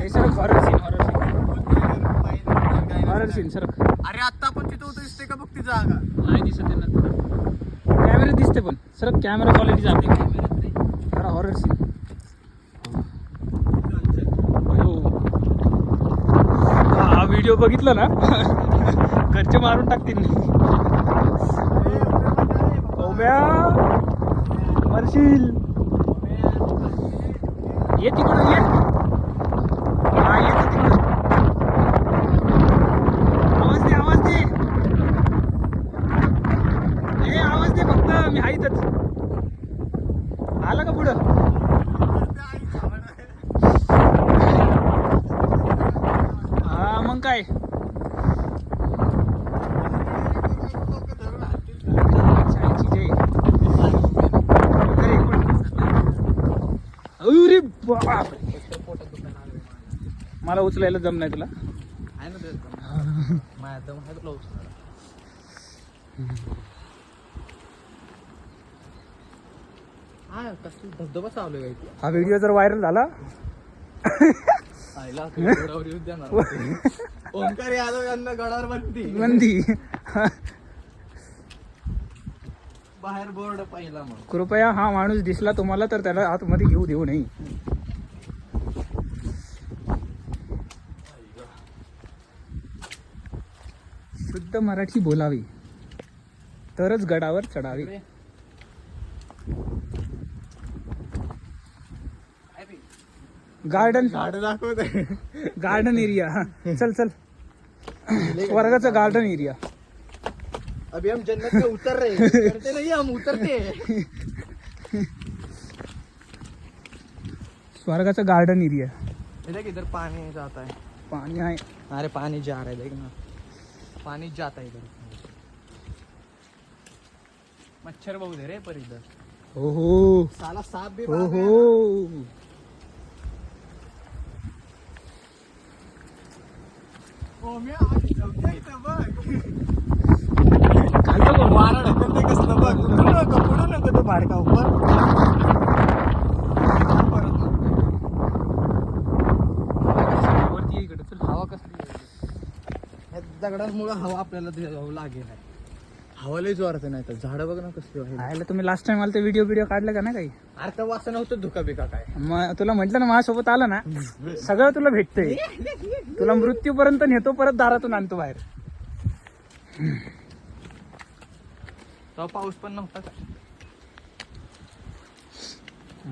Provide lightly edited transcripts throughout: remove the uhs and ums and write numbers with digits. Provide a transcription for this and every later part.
सरक horror scene सरक. अरे आता आपण तिथं होतो दिसते का बघ ती जागा. नाही दिसत आहे ना, कॅमेरा दिसते पण सरक, कॅमेरा क्वालिटी जाते. जरा हॉरर सीन. हा व्हिडिओ बघितला ना घरचे मारून टाकतील. ओम्या मरशील. ये तिकडून ये. हा ये तिकडून. आवाज दे आवाज दे. ए आवाज दे फक्त, मी आहे इथंच. आला का पुढं? हा मग काय. अरे बाप, मला उचलायला जम नाही तुला. आहे ना माझ्या दम आहे तुला उचलायला. हा कसली धबधबा चालू आहे इथे. हा व्हिडिओ जर व्हायरल झाला आईला गडावर येऊ देणार. ओंकार यादव यांना गडावर मंदी. बाहेर बोर्ड पाहिला मग. कृपया हा माणूस दिसला तुम्हाला तर त्याला आतमध्ये घेऊ देऊ नये. शुद्ध मराठी बोलावी तरच गडावर चढावे. गार्डन दाखवत गार्डन एरिया. चल चल, स्वर्गाचा गार्डन एरिया. अभी हम जन्नत में उतर रहे हैं. करते नहीं हम उतरते हैं. स्वर्गाचा गार्डन एरिया. देख इधर पानी जाता है. पाणी आहे. अरे पानी जा रहा है देख ना. पानी जाता है इधर. मच्छर बहुत है रे पर इधर. हो हो साला सांप भी हो हो. घालतो कोण? वारा ढकलते कसलं बघ. पुढू नको तो भाडका उपर. वरती ये इकडे चल. हवा कसली या दगडांमुळे हवा आपल्याला लागेल. हवा लय जोरात नाही तर झाडं बघ ना कसली आहे. आयला तुम्ही लास्ट टाइम आला तर व्हिडिओ काढला का ना काही? अरे तर वासना नव्हतं धुका बिका काय. मग तुला म्हटलं ना माझ्यासोबत आला ना सगळं तुला भेटतंय. तुला मृत्यूपर्यंत नेतो, परत दारातून आणतो बाहेर. तेव्हा पाऊस पण नव्हता का.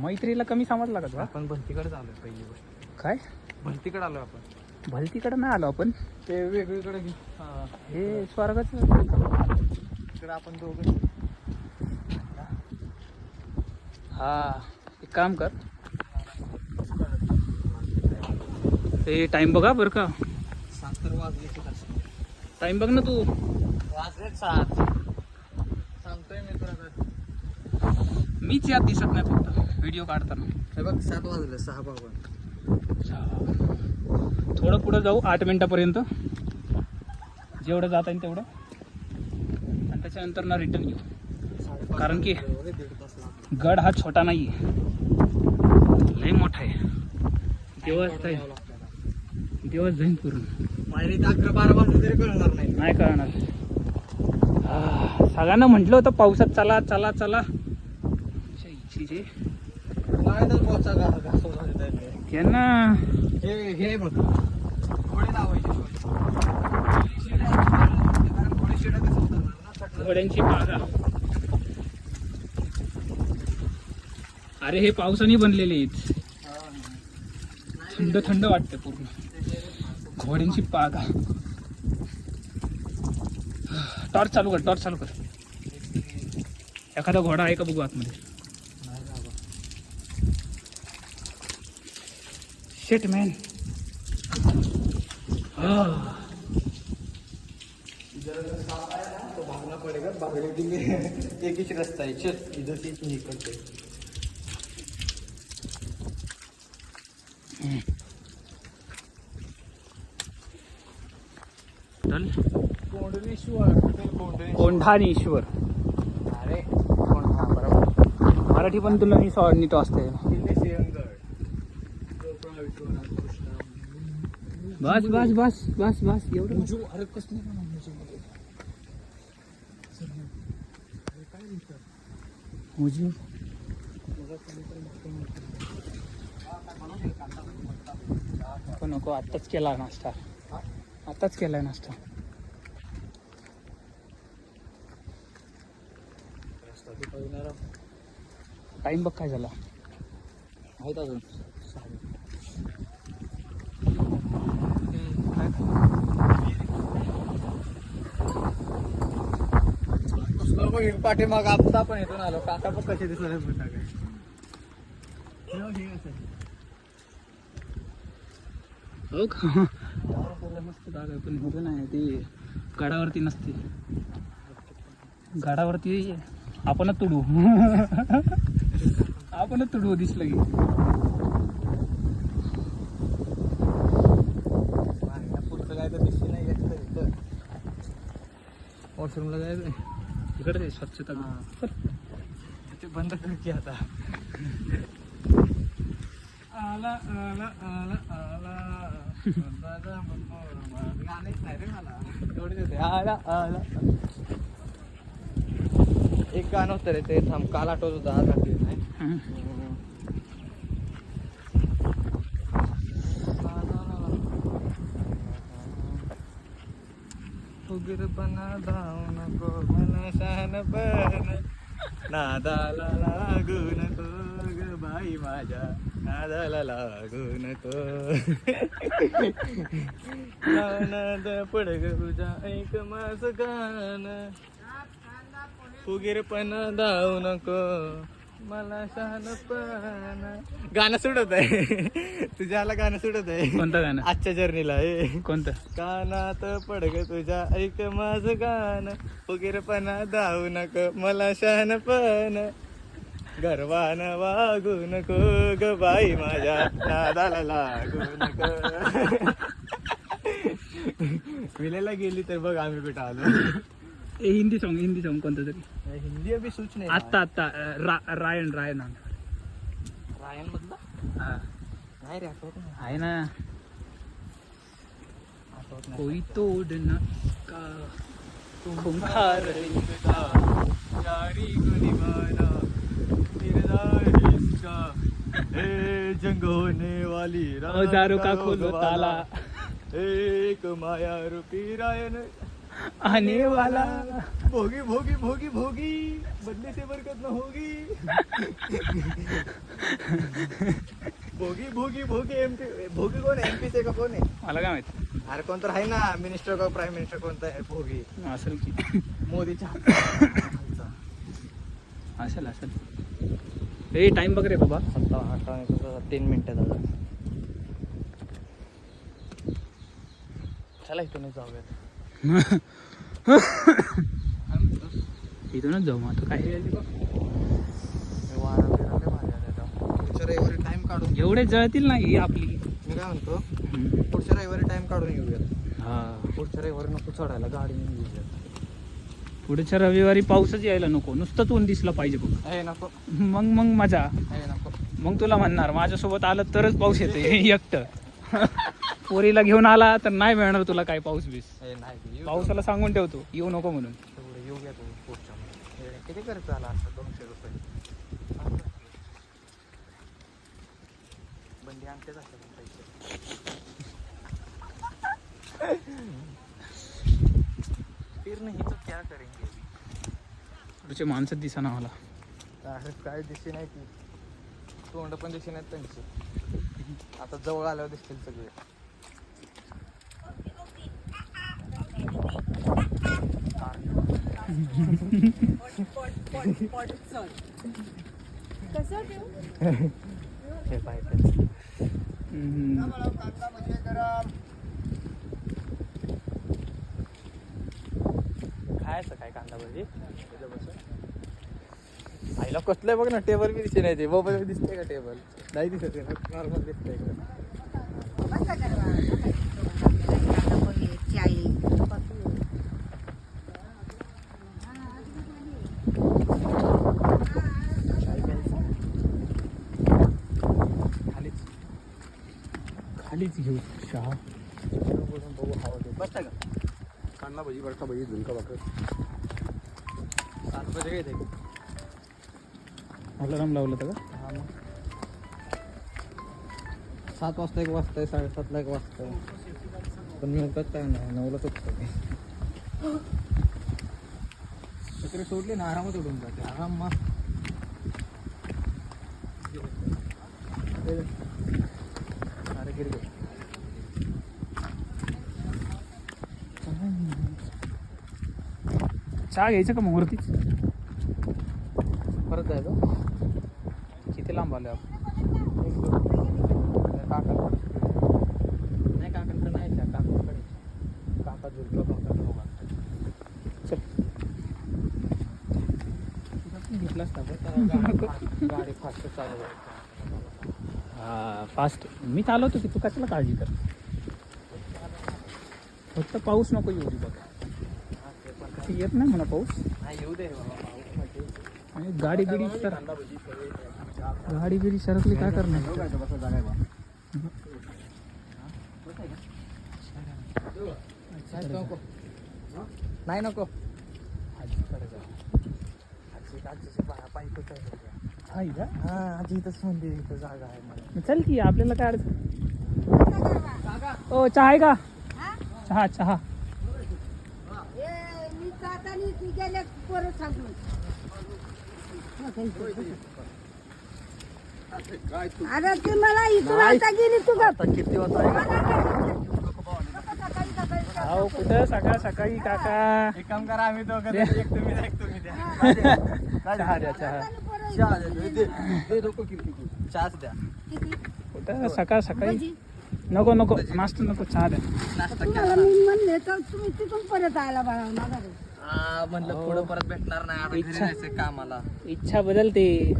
मैत्रीला कमी समजला का तुला? आपण भलतीकडे आलोय पहिली गोष्ट. काय भलतीकडे आलोय आपण. भलतीकडे नाही आलो आपण. ते वेगळीकडे हे स्वर्गाचं. इकडे आपण दोघं. हा एक काम कर, ते टाइम बघा बरं का. 7 तर वाजले. टाइम बघ ना तू. वाजले 7. सांगतोय मी तुला. मीच यात दिसत नाही फक्त व्हिडिओ काढताना. हे बघ 7 वाजले. 6 बाबा. थोडं पुढं जाऊ 8 मिनिटापर्यंत, जेवढं जाता येईल तेवढं, आणि त्याच्यानंतर ना रिटर्न येऊ. कारण की गड हा छोटा नाही आहे, लय मोठा आहे. दिवस जाईन पूर्ण. पायरीत 11-12 वाजले तरी कळणार नाही. नाही कळणार. सगळ्यांना म्हटलं होतं पावसात चला चला चला. त्यांना हे बघ घोडे लावायचे. घोड्यांची बागा. अरे हे पावसाने बनलेले आहेत. थंड थंड वाटते पूर्ण. घोड्यांची बागा. टॉर्च चालू कर, टॉर्च चालू कर. एखादा घोडा आहे का बघू आतमध्ये. Shit man. तो भागना पडेगा. भागने के लिए एक ही रास्ता है. चल इधर से निकलते. चल. कोंढणेश्वर. कोंढाणेश्वर. अरे कोंढा बरोबर. मराठी पण तुला नीट असते. किल्ले सिंहगड. बस बस बस बस बस एवढं मुजू अरे कसली का मुजू मध्ये मुजी नको नको आत्ताच केला नाश्ता आत्ताच केलाय नाश्ता टाइम बघ काय झाला आहेत अजून पाठीमाग आपता पण येतो ना आलो काका पण कसे दिसले हो का मस्त जागा आहे पण होतं नाही ती गडावरती नसते गडावरती आपणच तुडू आपणच तुडू दिसलं की पुढचं काय तर दिसली नाही घेतलं वॉशरूमला जायचं इकडे स्वच्छता ते बंद कर की आता आला आला आला आला गाणेच नाही रे मला एवढेच येते आला आला एक गाणं होतं रे ते थांब काल आठवत होतं आज आठवत नाही फुगीरपणा धाव नको मला शहाणपण नादाला लागू नको ग बाई माझ्या नादाला लागू नको नाद पडग तुझ्या ऐक माझं गाणं फुगीरपणा धाव नको मला शहाणपण गाणं सुटत आहे तुझ्याला गाणं सुटत आहे कोणतं गाणं आजच्या जर्नीला आहे कोणतं कानात पडग तुझ्या ऐक माझं गाणं फुगीरपणा धावू नको मला शहाणपण गर्वान वागू नको ग बाई माझ्या नादाला लागू नको विलेला गेली तर बघ आम्ही कुठं आलो हिंदी सॉन्ग कोणतं तरी हिंदी अभि सूच नाही आत्ता रायन रायन मधला हा नाही रे आठवत नाही आहे ना आठवत नाही कोई तोड ना का कुंभार यारी को निभाना किरदार इसका ए जंग होने वाली रात औजारों का खोलो ताला एक माया रूपी रायन आने वाला भोगी भोगी भोगी भोगी बदले से बरकत न होगी भोगी भोगी भोगी एमपी भोगी कोण आहे एमपी चे का कोण आहे मला काय माहिती अरे कोण तर आहे ना मिनिस्टर का प्राईम मिनिस्टर कोणता आहे भोगी असेल की मोदीच्या असेल ए टाइम बघ रे बाबा 3 मिनिटं झालं चला इथूनच जाऊयात इथूनच जाऊ मग आता काय पुढच्या रविवारी टाइम काढून एवढे जळतील नाही आपली मी काय म्हणतो पुढच्या रविवारी टाइम काढून येऊयात हा पुढच्या रविवारी नको चढायला गाडी येऊयात पुढच्या रविवारी पाऊसच यायला नको नुसतंच ऊन दिसलं पाहिजे बघ हे नको मग मजा नको मग तुला म्हणणार माझ्यासोबत आलं तरच पाऊस येते एकटं पोरीला घेऊन आला तर नाही मिळणार तुला काय पाऊस बीस हे नाही पावसाला सांगून ठेवतो येऊ नको म्हणून तेवढं येऊया तू पुढच्या महिन्यात. किती खर्च आला असता 200 रुपये बंदी आणतेच असते पण पैसे फिर नाही तो क्या करेंगे पुढचे माणसं दिसा मला अरे काय दिसे नाही ती तोंड पण दिसे नाहीत त्यांची आता जवळ आल्यावर दिसतील सगळे हे पाहिजे खायचं काय कांदा भजी आईला कसलंय बघ ना टेबल बी दिसते नाही ते मोबाईल दिसते का टेबल नाही दिसत नॉर्मल दिसतंय खालीच घेऊ चहा बसता का कांदा भजी बटाटा भजी झुणका भाकर 7 वाजे येते अलाराम लावलं होतं का? 7 वाजता 1 वाजता 7:30ला 1 वाजता पण मी उगाच काय नाही 9लाच उठतो चक्री सोडली ना आरामात उठून जाते आराम मस्त अरे गिरी चहा घ्यायचं का मुहूर्तीच? परत जायचं किती लांब आलो आपण? काकाकडे नाही काकाकडे नाही त्या काकाकडे काका झुलका काका चल घेतलाच ना गाडी फास्ट चालू हा फास्ट मी चालवतो की तू कशाला काळजी कर. फक्त पाऊस नको येऊ दे बघ. येत नाही म्हणा पाऊस नाही येऊ दे बाबा आणि गाडी बिडी सरकली काय करणार? बसा जागा बा नाही नको आहे का? हा आजी इथंच मंदिर इथं जागा आहे मला चल की आपल्याला काय अडचण. ओ चहा आहे का? चहा चहा मी जाताना ती गेल्या परत सांगून अरे ती मला इथून आता गेली तू का किती वाजता अहो कुठं सकाळ सकाळी काका एक काम करा आम्ही दोघं दे. एक तुम्ही द्या, एक तुम्ही द्या चहा द्या चहा. चहा द्या दे नको किती चहाच द्या कुठं सकाळ सकाळी नको नको नाश्ता नको चहा द्या. नाश्ता तुम्हाला मी म्हणले तर तुम्ही तिथून परत आला बाळा माघारी म्हणलं पुढं परत भेटणार नाही आता घरी इच्छा. जायचं कामाला इच्छा बदलते.